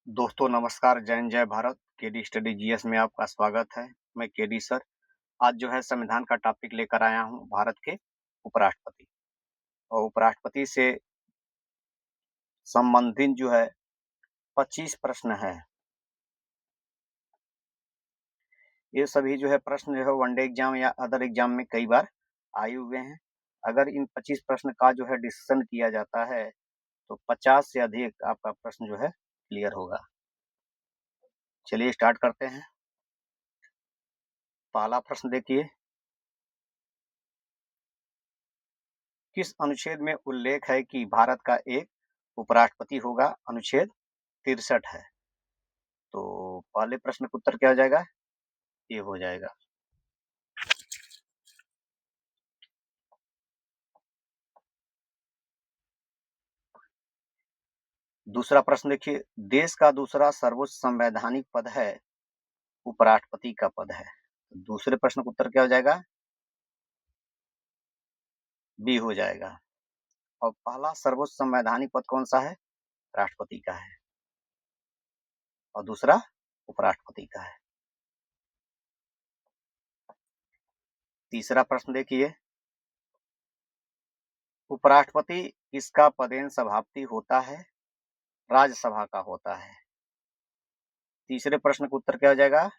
दोस्तों नमस्कार, जय हिंद, जय भारत। केडी स्टडी जीएस में आपका स्वागत है। मैं केडी सर। आज जो है संविधान का टॉपिक लेकर आया हूँ, भारत के उपराष्ट्रपति। और उपराष्ट्रपति से संबंधित जो है 25 प्रश्न है। ये सभी जो है प्रश्न जो है वनडे एग्जाम या अदर एग्जाम में कई बार आए हुए हैं। अगर इन 25 प्रश्न का जो है डिस्कशन किया जाता है तो 50 से अधिक आपका प्रश्न जो है क्लियर होगा। चलिए स्टार्ट करते हैं। पहला प्रश्न देखिए, किस अनुच्छेद में उल्लेख है कि भारत का एक उपराष्ट्रपति होगा? अनुच्छेद 63 है। तो पहले प्रश्न का उत्तर क्या हो जाएगा? ये हो जाएगा। दूसरा प्रश्न देखिए, देश का दूसरा सर्वोच्च संवैधानिक पद है, उपराष्ट्रपति का पद है। दूसरे प्रश्न का उत्तर क्या हो जाएगा? बी हो जाएगा। और पहला सर्वोच्च संवैधानिक पद कौन सा है? राष्ट्रपति का है और दूसरा उपराष्ट्रपति का है। तीसरा प्रश्न देखिए, उपराष्ट्रपति किसका पदेन सभापति होता है? राज्यसभा का होता है। तीसरे प्रश्न का उत्तर क्या हो जाएगा?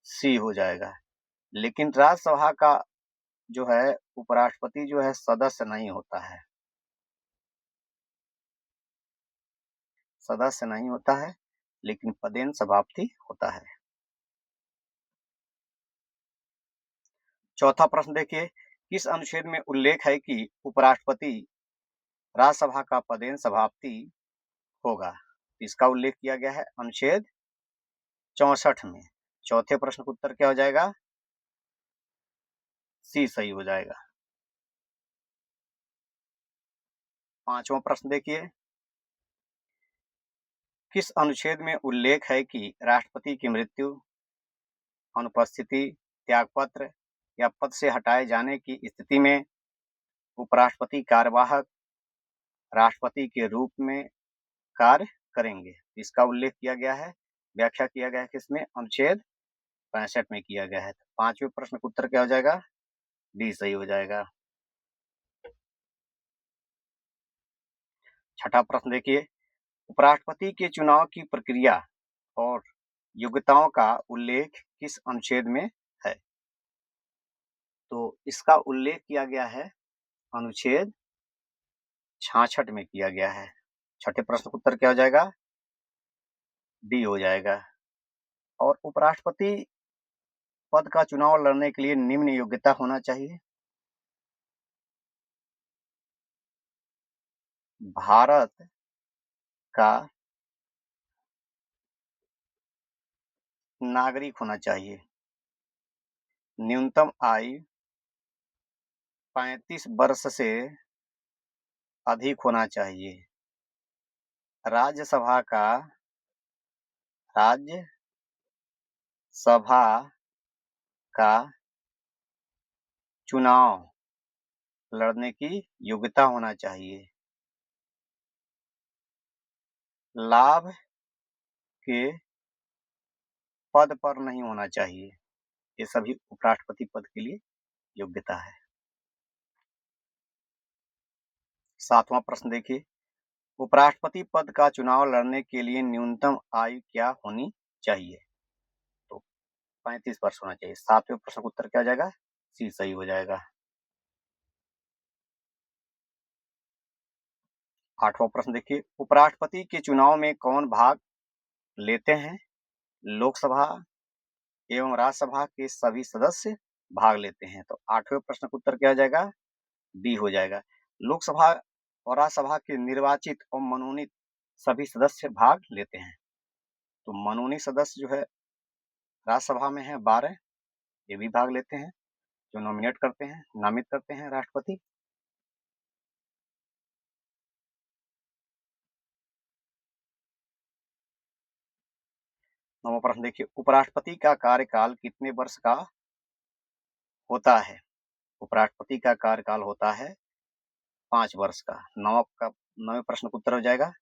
सी हो जाएगा। लेकिन राज्यसभा का जो है उपराष्ट्रपति जो है सदस्य नहीं होता है, सदस्य नहीं होता है, लेकिन पदेन सभापति होता है। चौथा प्रश्न देखिए, किस अनुच्छेद में उल्लेख है कि उपराष्ट्रपति राज्यसभा का पदेन सभापति होगा? इसका उल्लेख किया गया है अनुच्छेद 64 में। चौथे प्रश्न का उत्तर क्या हो जाएगा? सी सही हो जाएगा। पांचवा प्रश्न देखिए, किस अनुच्छेद में उल्लेख है कि राष्ट्रपति की मृत्यु, अनुपस्थिति, त्यागपत्र या पद से हटाए जाने की स्थिति में उपराष्ट्रपति कार्यवाहक राष्ट्रपति के रूप में कार्य करेंगे? इसका उल्लेख किया गया है, व्याख्या किया गया है किसमें? अनुच्छेद 65 में किया गया है। पांचवें प्रश्न का उत्तर क्या हो जाएगा? डी सही हो जाएगा। छठा प्रश्न देखिए, उपराष्ट्रपति के चुनाव की प्रक्रिया और योग्यताओं का उल्लेख किस अनुच्छेद में है? तो इसका उल्लेख किया गया है अनुच्छेद 66 में किया गया है। छठे प्रश्न का उत्तर क्या हो जाएगा? डी हो जाएगा। और उपराष्ट्रपति पद का चुनाव लड़ने के लिए निम्न योग्यता होना चाहिए। भारत का नागरिक होना चाहिए, न्यूनतम आयु 35 वर्ष से अधिक होना चाहिए, राज्यसभा का चुनाव लड़ने की योग्यता होना चाहिए, लाभ के पद पर नहीं होना चाहिए। ये सभी उपराष्ट्रपति पद के लिए योग्यता है। सातवां प्रश्न देखिए, उपराष्ट्रपति पद का चुनाव लड़ने के लिए न्यूनतम आयु क्या होनी चाहिए? तो 35 वर्ष होना चाहिए। सातवें प्रश्न का उत्तर क्या हो जाएगा? सी सही हो जाएगा। आठवां प्रश्न देखिए, उपराष्ट्रपति के चुनाव में कौन भाग लेते हैं? लोकसभा एवं राज्यसभा के सभी सदस्य भाग लेते हैं। तो आठवें प्रश्न का उत्तर क्या हो जाएगा? बी हो जाएगा। लोकसभा और राज्यसभा के निर्वाचित और मनोनीत सभी सदस्य भाग लेते हैं। तो मनोनीत सदस्य जो है राज्यसभा में है 12, ये भी भाग लेते हैं, जो नॉमिनेट करते हैं, नामित करते हैं राष्ट्रपति। नौवां प्रश्न देखिए, उपराष्ट्रपति का कार्यकाल कितने वर्ष का होता है? उपराष्ट्रपति का कार्यकाल होता है 5 वर्ष का। नौवें प्रश्न का उत्तर हो जाएगा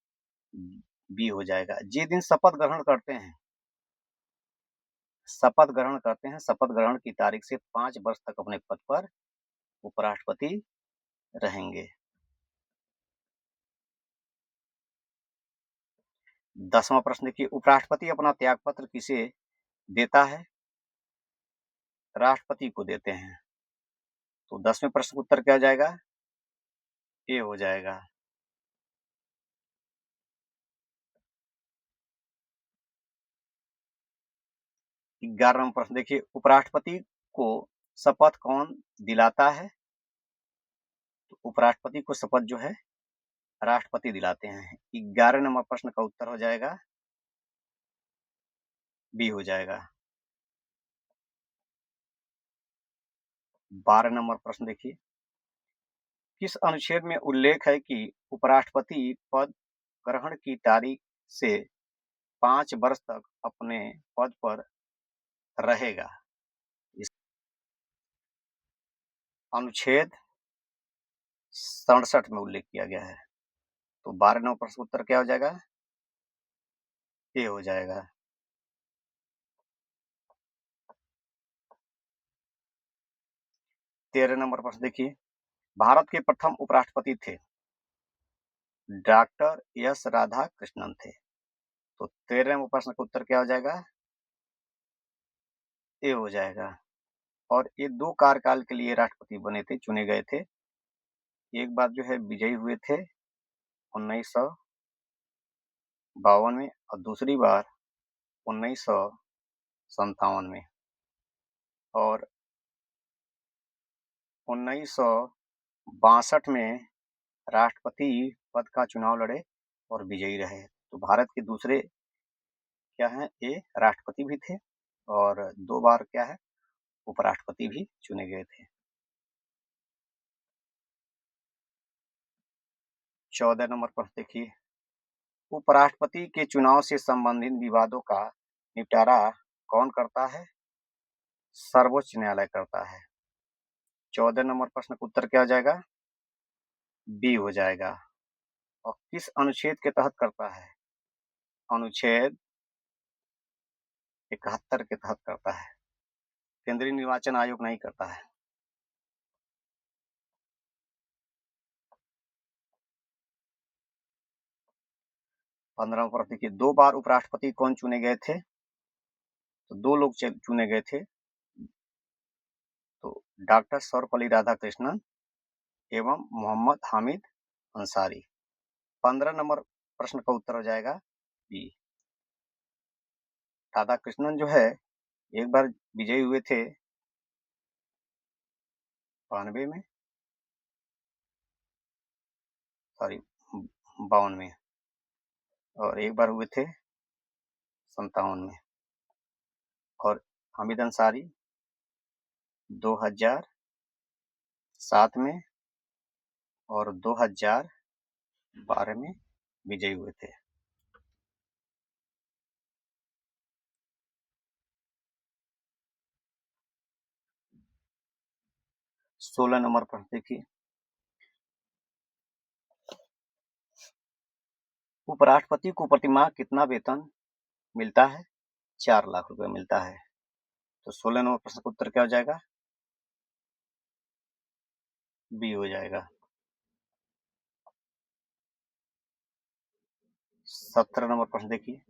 बी हो जाएगा। जिस दिन शपथ ग्रहण करते हैं, शपथ ग्रहण की तारीख से 5 वर्ष तक अपने पद पर उपराष्ट्रपति रहेंगे। 10वां प्रश्न देखिए, उपराष्ट्रपति अपना त्यागपत्र किसे देता है? राष्ट्रपति को देते हैं। तो 10वें प्रश्न का उत्तर क्या हो जाएगा? ए हो जाएगा। 11वां प्रश्न देखिए, उपराष्ट्रपति को शपथ कौन दिलाता है? तो उपराष्ट्रपति को शपथ जो है राष्ट्रपति दिलाते हैं। 11 नंबर प्रश्न का उत्तर हो जाएगा बी हो जाएगा। 12 नंबर प्रश्न देखिए, किस अनुच्छेद में उल्लेख है कि उपराष्ट्रपति पद ग्रहण की तारीख से 5 वर्ष तक अपने पद पर रहेगा? इस अनुच्छेद 67 में उल्लेख किया गया है। तो 12 नंबर प्रश्न उत्तर क्या हो जाएगा? ए हो जाएगा। 13 नंबर प्रश्न देखिए, भारत के प्रथम उपराष्ट्रपति थे डॉक्टर एस राधाकृष्णन थे। तो 13 नंबर प्रश्न का उत्तर क्या हो जाएगा? ए हो जाएगा। और ये 2 कार्यकाल के लिए राष्ट्रपति बने थे, चुने गए थे। एक बार जो है विजयी हुए थे 1952 में और दूसरी बार 1957 में, और 1962 में राष्ट्रपति पद का चुनाव लड़े और विजयी रहे। तो भारत के दूसरे क्या हैं, ये राष्ट्रपति भी थे और 2 बार क्या है उपराष्ट्रपति भी चुने गए थे। 14 नंबर प्रश्न देखिए, उपराष्ट्रपति के चुनाव से संबंधित विवादों का निपटारा कौन करता है? सर्वोच्च न्यायालय करता है। 14 नंबर प्रश्न का उत्तर क्या हो जाएगा? बी हो जाएगा। और किस अनुच्छेद के तहत करता है? अनुच्छेद 71 के तहत करता है। केंद्रीय निर्वाचन आयोग नहीं करता है। 15वां प्रश्न देखिए, 2 बार उपराष्ट्रपति कौन चुने गए थे? तो 2 लोग चुने गए थे, तो डॉक्टर सर्वपल्ली राधाकृष्णन एवं मोहम्मद हामिद अंसारी। 15 नंबर प्रश्न का उत्तर हो जाएगा बी। राधाकृष्णन जो है एक बार विजयी हुए थे 92 में, सॉरी 52 में, और एक बार हुए थे 57 में, और हामिद अंसारी 2007 में और 2012 में विजयी हुए थे। 16 नंबर प्रश्न देखिए, उपराष्ट्रपति को प्रतिमाह कितना वेतन मिलता है? 4 लाख रुपए मिलता है। तो 16 नंबर प्रश्न का उत्तर क्या हो जाएगा? बी हो जाएगा। 17 नंबर प्रश्न देखिए,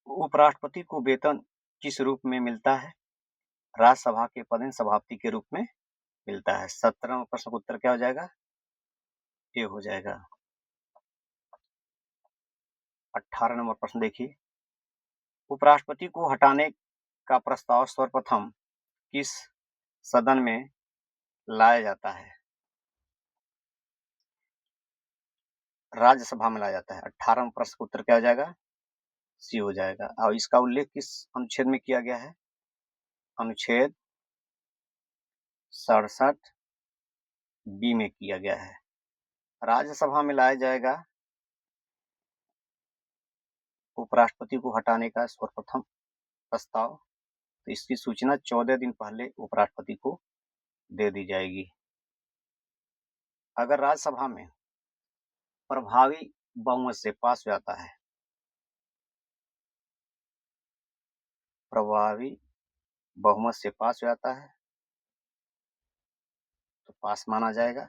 उपराष्ट्रपति को वेतन किस रूप में मिलता है? राज्यसभा के पदेन सभापति के रूप में मिलता है। 17 नंबर प्रश्न का उत्तर क्या हो जाएगा? ए हो जाएगा। 18 नंबर प्रश्न देखिए, उपराष्ट्रपति को हटाने का प्रस्ताव सर्वप्रथम किस सदन में लाया जाता है? राज्यसभा में लाया जाता है। 18 प्रश्न का उत्तर क्या हो जाएगा? सी हो जाएगा। और इसका उल्लेख किस अनुच्छेद में किया गया है? अनुच्छेद 67 बी में किया गया है। राज्यसभा में लाया जाएगा उपराष्ट्रपति को हटाने का सर्वप्रथम प्रस्ताव, तो इसकी सूचना 14 दिन पहले उपराष्ट्रपति को दे दी जाएगी। अगर राज्यसभा में प्रभावी बहुमत से पास हो जाता है, प्रभावी बहुमत से पास हो जाता है तो पास माना जाएगा,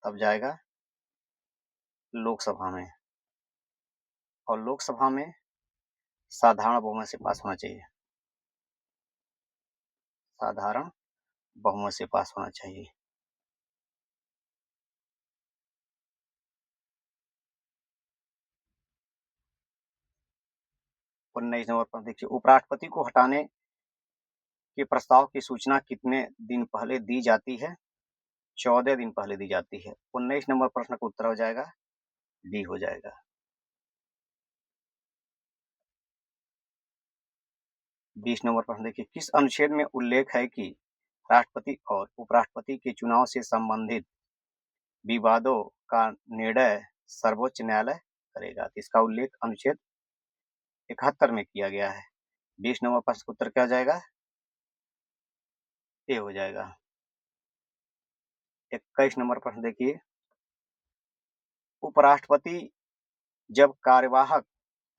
तब जाएगा लोकसभा में, और लोकसभा में साधारण बहुमत से पास होना चाहिए, साधारण बहुमत से पास होना चाहिए। और 19 नंबर पर देखिए, उपराष्ट्रपति को हटाने के प्रस्ताव की सूचना कितने दिन पहले दी जाती है? 14 दिन पहले दी जाती है। 19 नंबर प्रश्न का उत्तर हो जाएगा डी हो जाएगा। 20 नंबर प्रश्न देखिए, किस अनुच्छेद में उल्लेख है कि राष्ट्रपति और उपराष्ट्रपति के चुनाव से संबंधित विवादों का निर्णय सर्वोच्च न्यायालय करेगा? तो इसका उल्लेख अनुच्छेद 71 में किया गया है। 20 नंबर प्रश्न का उत्तर क्या हो जाएगा? ए हो जाएगा। 21 नंबर प्रश्न देखिए, उपराष्ट्रपति जब कार्यवाहक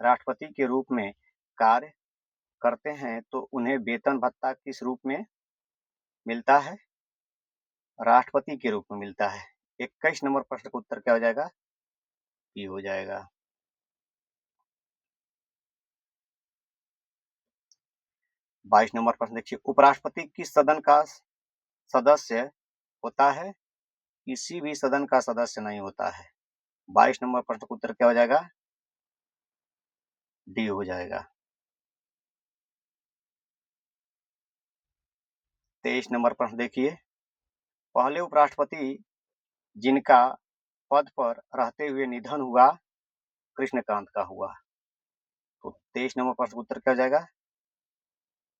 राष्ट्रपति के रूप में कार्य करते हैं तो उन्हें वेतन भत्ता किस रूप में मिलता है? राष्ट्रपति के रूप में मिलता है। 21 नंबर प्रश्न का उत्तर क्या हो जाएगा? बी हो जाएगा। 22 नंबर प्रश्न देखिए, उपराष्ट्रपति किस सदन का सदस्य होता है? किसी भी सदन का सदस्य नहीं होता है। 22 नंबर प्रश्न का उत्तर क्या हो जाएगा? डी हो जाएगा। 23 नंबर प्रश्न देखिए, पहले उपराष्ट्रपति जिनका पद पर रहते हुए निधन हुआ कृष्णकांत का हुआ। तो 23 नंबर प्रश्न का उत्तर क्या हो जाएगा?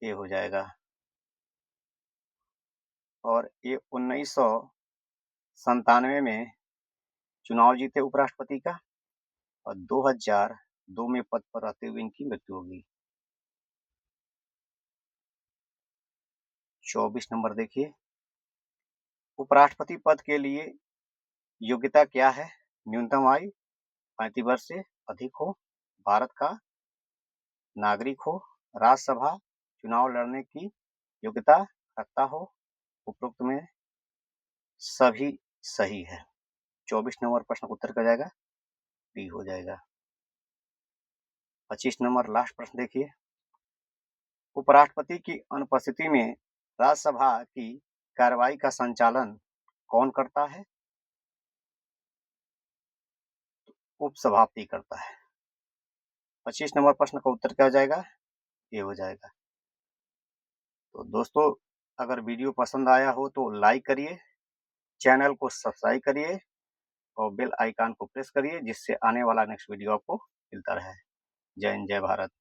ए हो जाएगा। और ये 1997 में चुनाव जीते उपराष्ट्रपति का, और 2002 में पद पर रहते हुए इनकी मृत्यु होगी। 24 नंबर देखिए, उपराष्ट्रपति पद के लिए योग्यता क्या है? न्यूनतम आयु 35 वर्ष से अधिक हो, भारत का नागरिक हो, राज्यसभा चुनाव लड़ने की योग्यता रखता हो। उपरोक्त में सभी सही है। 24 नंबर प्रश्न का उत्तर क्या जाएगा? डी हो जाएगा। 25 नंबर लास्ट प्रश्न देखिए, उपराष्ट्रपति की अनुपस्थिति में राज्यसभा की कार्रवाई का संचालन कौन करता है? उपसभापति करता है। 25 नंबर प्रश्न का उत्तर क्या हो जाएगा? ये हो जाएगा। तो दोस्तों, अगर वीडियो पसंद आया हो तो लाइक करिए, चैनल को सब्सक्राइब करिए और बेल आइकन को प्रेस करिए, जिससे आने वाला नेक्स्ट वीडियो आपको मिलता रहे। जय हिंद, जय भारत।